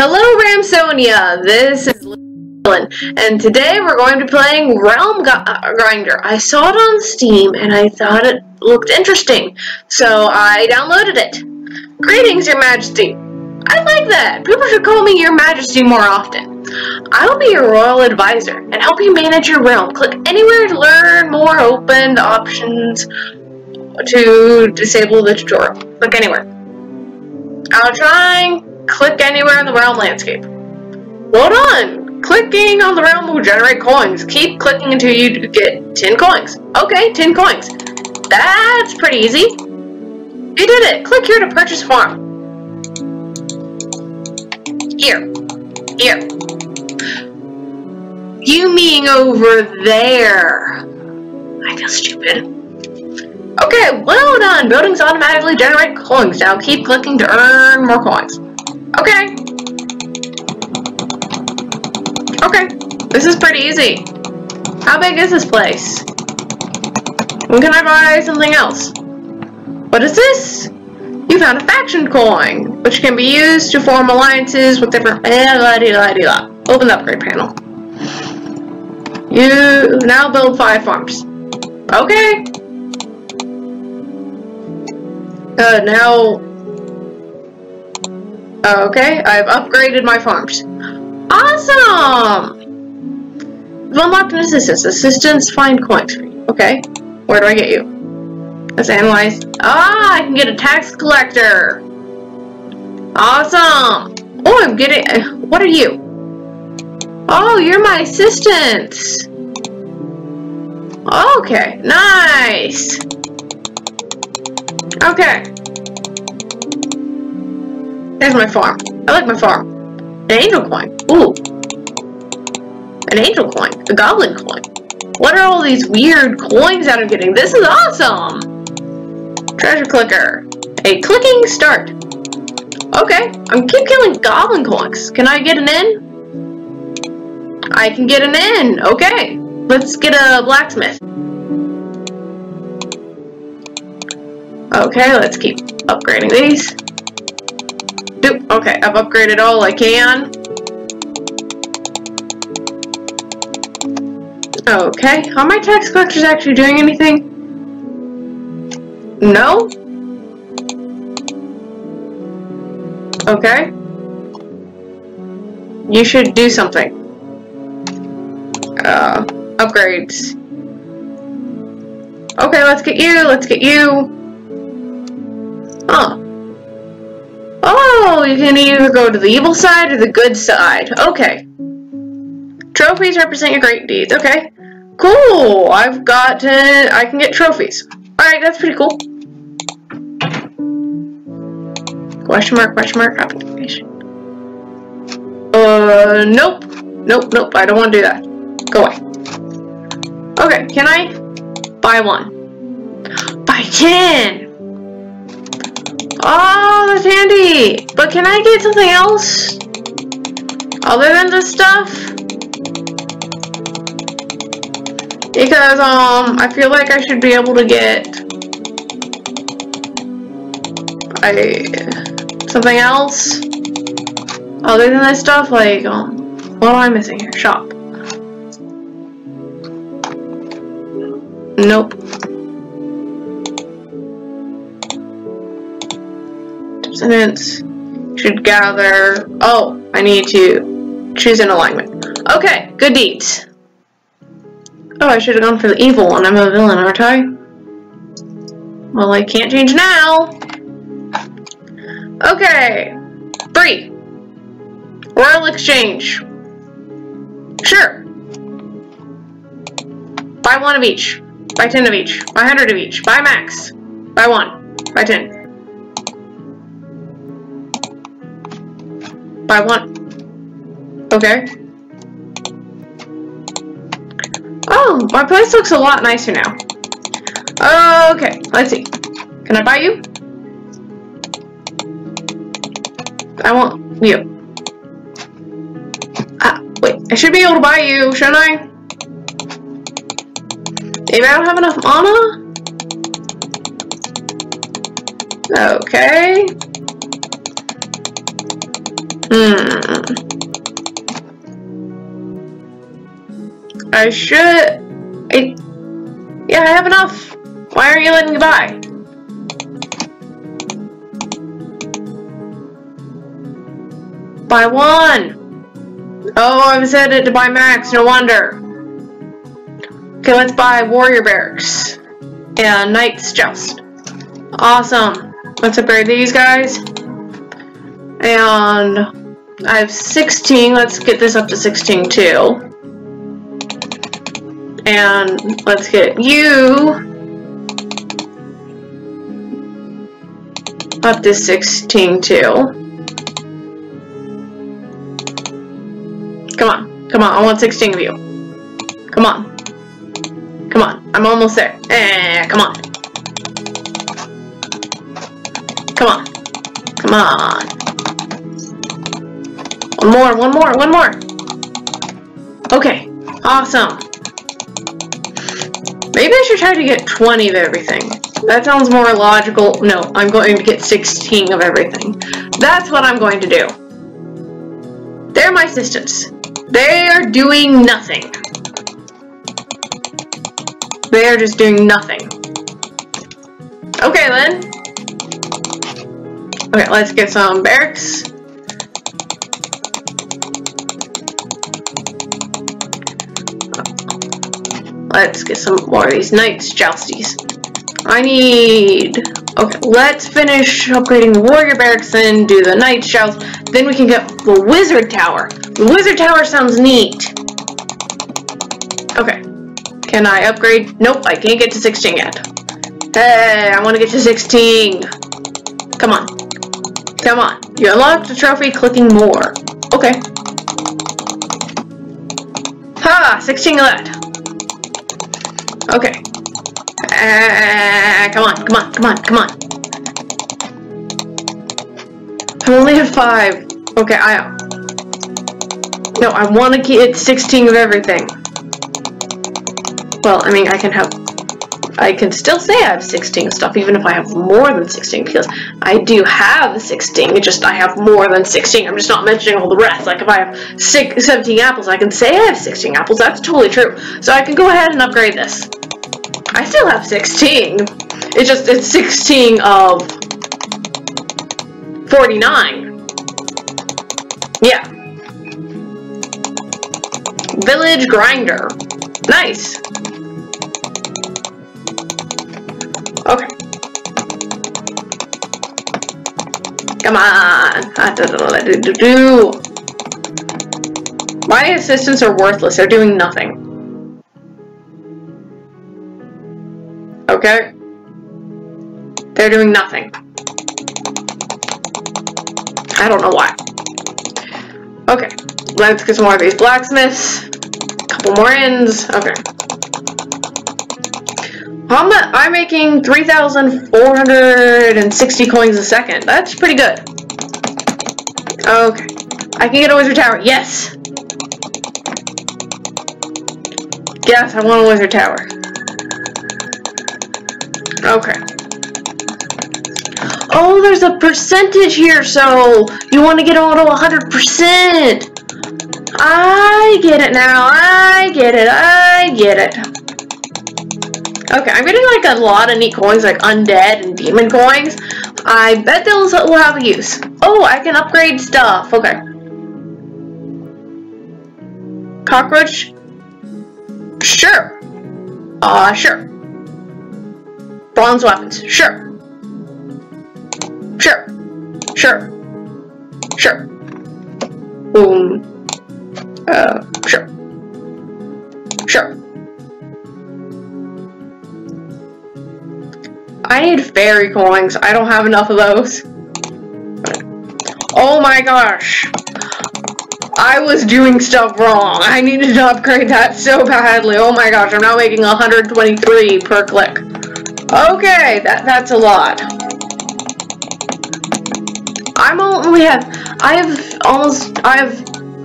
Hello Ramsonia, this is Lynn, and today we're going to be playing Realm Grinder. I saw it on Steam and I thought it looked interesting, so I downloaded it. Greetings, Your Majesty. I like that. People should call me Your Majesty more often. I will be your royal advisor and help you manage your realm. Click anywhere to learn more. Open the options to disable the tutorial. Click anywhere. I'll try and click anywhere in the realm landscape. Well done! Clicking on the realm will generate coins. Keep clicking until you get 10 coins. Okay, 10 coins. That's pretty easy. You did it! Click here to purchase farm. Here. Here. You mean over there. I feel stupid. Okay, well done! Buildings automatically generate coins. Now keep clicking to earn more coins. Okay. Okay, this is pretty easy. How big is this place? When can I buy something else? What is this? You found a faction coin, which can be used to form alliances with different... Open the upgrade panel. You now build 5 farms. Okay. Now... Okay, I've upgraded my farms. Awesome! You've unlocked an assistance. Assistance find coins for you. Okay, where do I get you? Let's analyze. Ah, I can get a tax collector. Awesome! Oh, I'm getting... What are you? Oh, you're my assistant. Okay, nice. Okay. There's my farm. I like my farm. An angel coin. Ooh. An angel coin. A goblin coin. What are all these weird coins that I'm getting? This is awesome. Treasure clicker. A clicking start. Okay. I keep killing goblin coins. Can I get an inn? I can get an inn. Okay. Let's get a blacksmith. Okay, let's keep upgrading these. Okay, I've upgraded all I can. Okay, are my tax collectors actually doing anything? No? Okay. You should do something. Upgrades. Okay, let's get you. Huh. Oh, you can either go to the evil side or the good side. Okay. Trophies represent your great deeds. Okay. Cool. I can get trophies. Alright, that's pretty cool. Question mark, application. Nope. Nope, I don't want to do that. Go away. Okay, can I buy one? Buy 10! Oh, that's handy! But can I get something else? Other than this stuff? Because, I feel like I should be able to get... something else? Other than this stuff? Like, what am I missing here? Shop. Nope. Descendants should gather. Oh, I need to choose an alignment. Okay, good deeds. Oh, I should have gone for the evil one. I'm a villain, aren't I? Well, I can't change now. Okay, 3. Royal exchange. Sure. Buy 1 of each. Buy 10 of each. Buy 100 of each. Buy max. Buy 1. Buy 10. Buy 1. Okay. Oh, my place looks a lot nicer now. Okay, let's see. Can I buy you? I want you. Ah, wait. I should be able to buy you, shouldn't I? Maybe I don't have enough mana? Okay. I should... Yeah, I have enough. Why aren't you letting me buy? Buy one. Oh, I was headed to buy max, no wonder. Okay, let's buy warrior barracks. And knight's joust. Awesome. Let's upgrade these guys. And I have 16. Let's get this up to 16 too. And let's get you up to 16 too. Come on, come on, I want 16 of you. Come on. Come on, I'm almost there. Come on. Come on. Come on. One more. Okay, awesome. Maybe I should try to get 20 of everything. That sounds more logical. No, I'm going to get 16 of everything. That's what I'm going to do. They're my assistants. They are doing nothing. They are just doing nothing. Okay, then. Okay, let's get some barracks. Let's get some more of these knights jousties. I need... Okay, let's finish upgrading the warrior barracks, then do the knights joust. Then we can get the wizard tower. The wizard tower sounds neat. Okay. Can I upgrade? Nope, I can't get to 16 yet. Hey, I want to get to 16. Come on. Come on. You unlocked the trophy clicking more. Okay. Ha! 16 of that. Okay. Come on. I only have 5. Okay, no, I want to get 16 of everything. Well, I mean, I can still say I have 16 stuff, even if I have more than 16, because I do have 16, it's just I have more than 16. I'm just not mentioning all the rest. Like, if I have 17 apples, I can say I have 16 apples. That's totally true. So I can go ahead and upgrade this. I still have 16. It's 16 of 49. Yeah. Village grinder. Nice. Okay. Come on. My assistants are worthless. They're doing nothing. Okay? They're doing nothing. I don't know why. Okay. Let's get some more of these blacksmiths. A couple more inns. Okay. I'm making 3,460 coins a second. That's pretty good. Okay. I can get a wizard tower. Yes! Yes, I want a wizard tower. Okay. Oh, there's a percentage here, so you want to get auto 100%. I get it now. I get it. Okay, I'm getting like a lot of neat coins, like undead and demon coins. I bet those will have a use. Oh, I can upgrade stuff. Okay. Cockroach? Sure. Sure. Bronze weapons. Sure. Boom. Sure. I need fairy coins. I don't have enough of those. Oh my gosh. I was doing stuff wrong. I needed to upgrade that so badly. Oh my gosh, I'm now making 123 per click. Okay, that's a lot.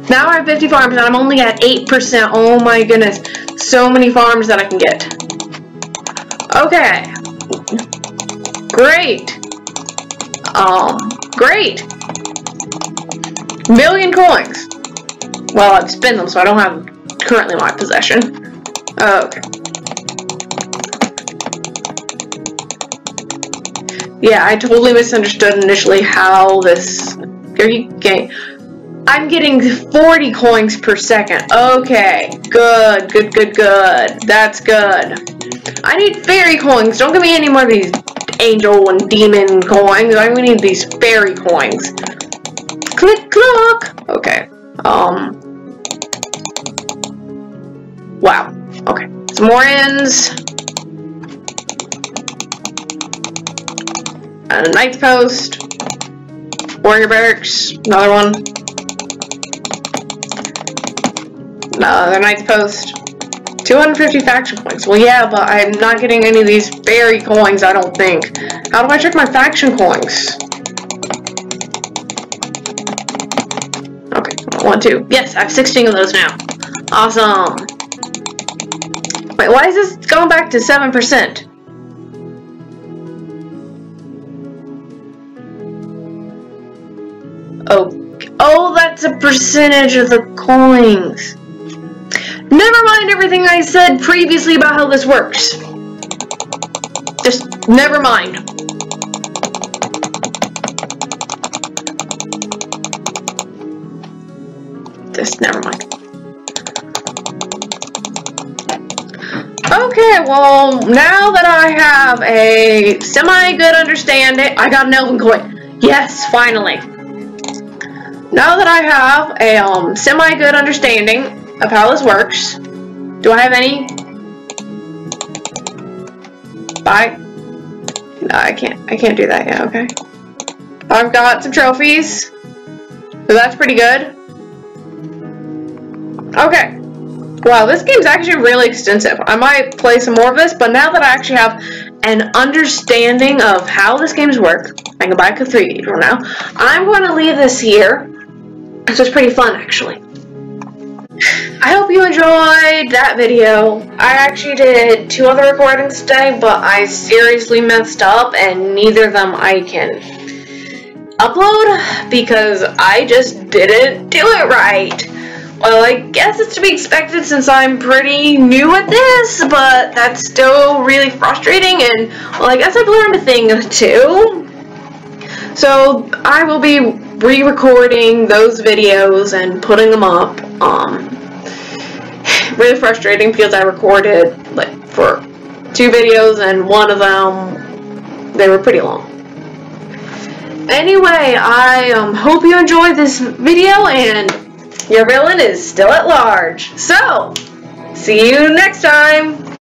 Now I have 50 farms and I'm only at 8%. Oh my goodness. So many farms that I can get. Okay. Great. Great. million coins. Well, I've spent them, so I don't have currently in my possession. Okay. Yeah, I totally misunderstood initially how this... I'm getting 40 coins per second. Okay, good. That's good. I need fairy coins. Don't give me any more of these angel and demon coins. I need these fairy coins. Click, clock. Okay. Wow. Okay. Some more ends. And a knight's post. Warrior barracks. Another one. Another knight's post. 250 faction points. Well, yeah, but I'm not getting any of these fairy coins, I don't think. How do I check my faction coins? Okay, 1, 2. Yes, I have 16 of those now. Awesome. Wait, why is this going back to 7%? Oh, that's a percentage of the coins. Never mind everything I said previously about how this works. Just never mind. Just never mind. Okay, well, now that I have a semi-good understanding, I got an elven coin. Yes, finally. Now that I have a semi-good understanding of how this works, do I have any? No, I can't do that yet. Okay. I've got some trophies, so that's pretty good. Okay. Wow, this game's actually really extensive. I might play some more of this, but now that I actually have an understanding of how this game's work, I can buy a cathedral now. I'm going to leave this here. This was pretty fun, actually. I hope you enjoyed that video. I actually did 2 other recordings today, but I seriously messed up, and neither of them I can upload because I just didn't do it right. Well, I guess it's to be expected since I'm pretty new at this, but that's still really frustrating, and, well, I guess I've learned a thing or two. So, I will be re-recording those videos and putting them up. Really frustrating because I recorded, like, for 2 videos, and one of them, they were pretty long. Anyway, I hope you enjoyed this video, and your villain is still at large. So, see you next time!